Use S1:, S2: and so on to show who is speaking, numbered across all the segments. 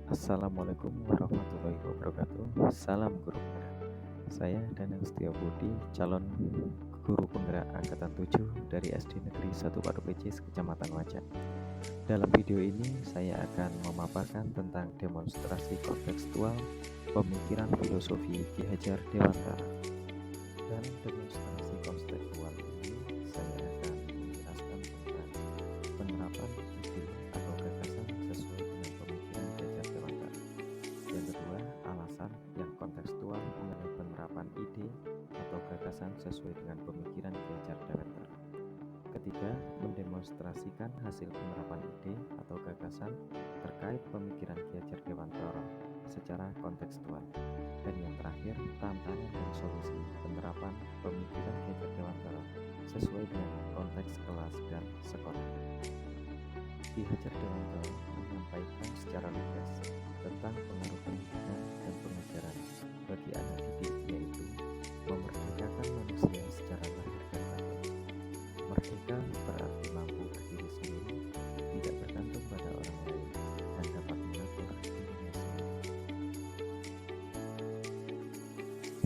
S1: Assalamualaikum warahmatullahi wabarakatuh. Salam guru penggerak. Saya Danang Setiabudi, calon guru penggerak angkatan 7 dari SD Negeri 1 Padu Pecis, Kecamatan Wajan. Dalam video ini saya akan memaparkan tentang demonstrasi kontekstual pemikiran filosofi Ki Hajar Dewantara. Dalam demonstrasi kontekstual ini saya akan menjelaskan tentang penerapan ide atau gagasan sesuai dengan pemikiran Ki Hajar Dewantara. Yang kedua, alasan yang kontekstual mengenai penerapan ide atau gagasan sesuai dengan pemikiran Ki Hajar Dewantara. Ketiga, mendemonstrasikan hasil penerapan ide atau gagasan terkait pemikiran Ki Hajar Dewantara secara kontekstual. Dan yang terakhir, tantangan dan solusi penerapan pemikiran Ki Hajar Dewantara sesuai dengan konteks kelas dan sekolah. Ki Hajar Dewantara menyampaikan secara lugas tentang pengaruh pendidikan dan pengajaran bagi anak didik, yaitu memerdekakan manusia secara lahir dan batin. Merdeka berarti mampu berdiri sendiri, tidak bergantung pada orang lain, dan dapat mengatur dirinya sendiri.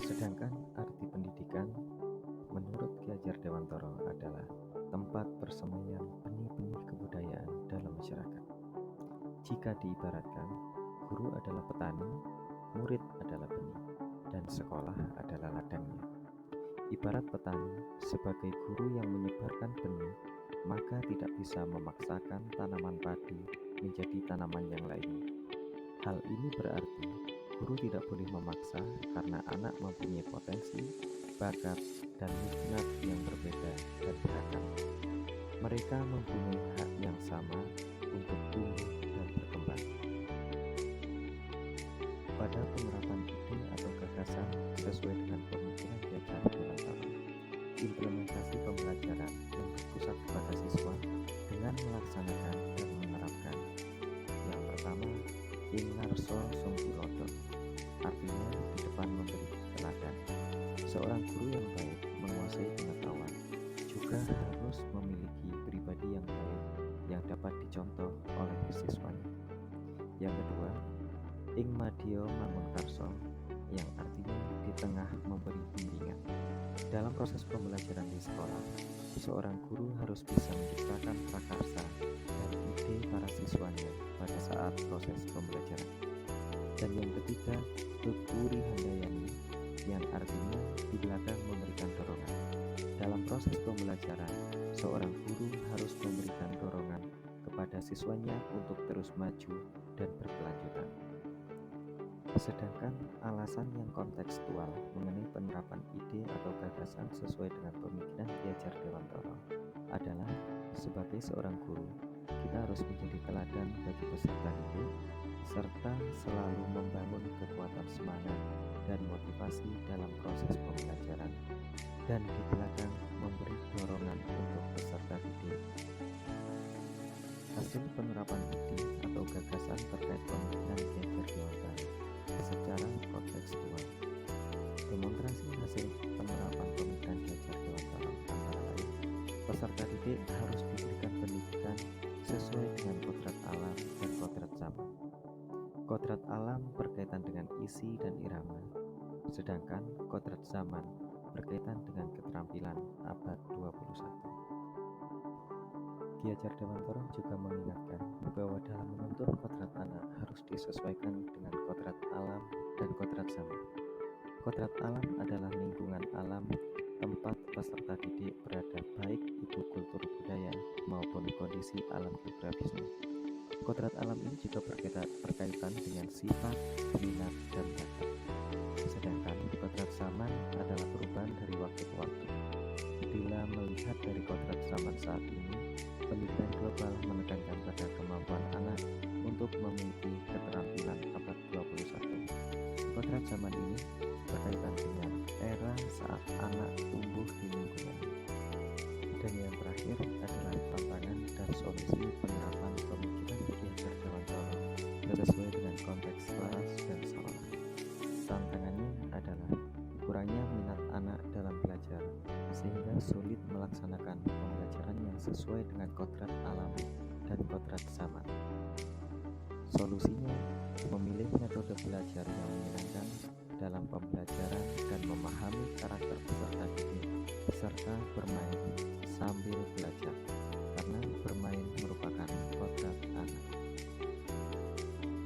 S1: Sedangkan arti pendidikan menurut Ki Hajar Dewantara adalah tempat persemaian benih-benih kebudayaan dalam masyarakat. Jika diibaratkan, guru adalah petani, murid adalah benih, dan sekolah adalah ladangnya. Ibarat petani sebagai guru yang menyebarkan benih, maka tidak bisa memaksakan tanaman padi menjadi tanaman yang lainnya. Hal ini berarti guru tidak boleh memaksa karena anak mempunyai potensi, bakat, dan minat yang berbeda dan beragam. Mereka mempunyai hak yang sama untuk tumbuh dan berkembang. Pada penerapan ide atau gagasan sesuai dengan pemikiran Ki Hajar Dewantara, implementasi pembelajaran yang berpusat kepada siswa dengan melaksanakan dan menerapkan. Yang pertama, ingarso sunggulodo, artinya di depan memberi teladan. Seorang guru yang baik menguasai pengetahuan juga harus memiliki pribadi yang baik yang dapat dicontoh oleh siswanya. Yang kedua, ing madya mangun karso, yang artinya di tengah memberi bimbingan. Dalam proses pembelajaran di sekolah, seorang guru harus bisa menciptakan prakarsa dan ide para siswanya pada saat proses pembelajaran. Dan yang ketiga, kekuri handayani, yang artinya di belakang memberikan dorongan. Dalam proses pembelajaran, seorang guru harus memberikan dorongan kepada siswanya untuk terus maju dan berkelanjutan. Sedangkan alasan yang kontekstual mengenai penerapan ide atau gagasan sesuai dengan pemikiran Ki Hajar Dewantara adalah sebagai seorang guru, kita harus menjadi teladan bagi peserta didik serta selalu membangun kekuatan semangat dan motivasi dalam proses pembelajaran, dan di belakang memberi dorongan untuk peserta didik. Hasil penerapan ide atau gagasan terkait pemikiran Ki Hajar Dewantara secara kontekstual. Demonstrasi hasil penerapan pemikiran Ki Hajar Dewantara antara lain, peserta didik harus diberikan pendidikan sesuai dengan kodrat alam dan kodrat zaman. Kodrat alam berkaitan dengan isi dan irama, sedangkan kodrat zaman berkaitan dengan keterampilan abad 21. Ki Hajar Dewantara juga mengingatkan bahwa dalam menuntun kodrat anak harus disesuaikan dengan kodrat alam dan kodrat zaman. Kodrat alam adalah lingkungan alam tempat peserta didik berada, baik itu kultur budaya maupun kondisi alam geografisnya. Kodrat alam ini juga berkaitan dengan sifat, minat, dan bakat. Sedangkan kodrat zaman adalah perubahan dari waktu ke waktu. Bila melihat dari kodrat zaman saat ini, pendidikan global menekankan pada kemampuan anak untuk memiliki keterampilan abad 21. Kodrat zaman ini berkaitan dengan era saat anak tumbuh di lingkungan. Dan yang terakhir adalah tantangan dan solusi penerapan pemikiran Ki Hajar Dewantara sesuai dengan konteks kelas dan sekolah. Tantangannya adalah kurangnya minat anak dalam belajar, sehingga sulit melaksanakan pembelajaran yang sesuai dengan kodrat alam dan kodrat zaman. Solusinya memilih metode belajar yang menyenangkan dalam pembelajaran dan memahami karakter peserta didik, serta bermain sambil belajar, karena bermain merupakan kodrat anak.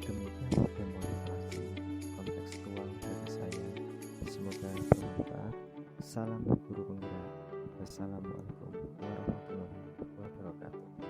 S1: Demikian demotivasi kontekstual dari saya. Semoga bermanfaat. Salam guru penggerak. Wassalamualaikum warahmatullahi wabarakatuh.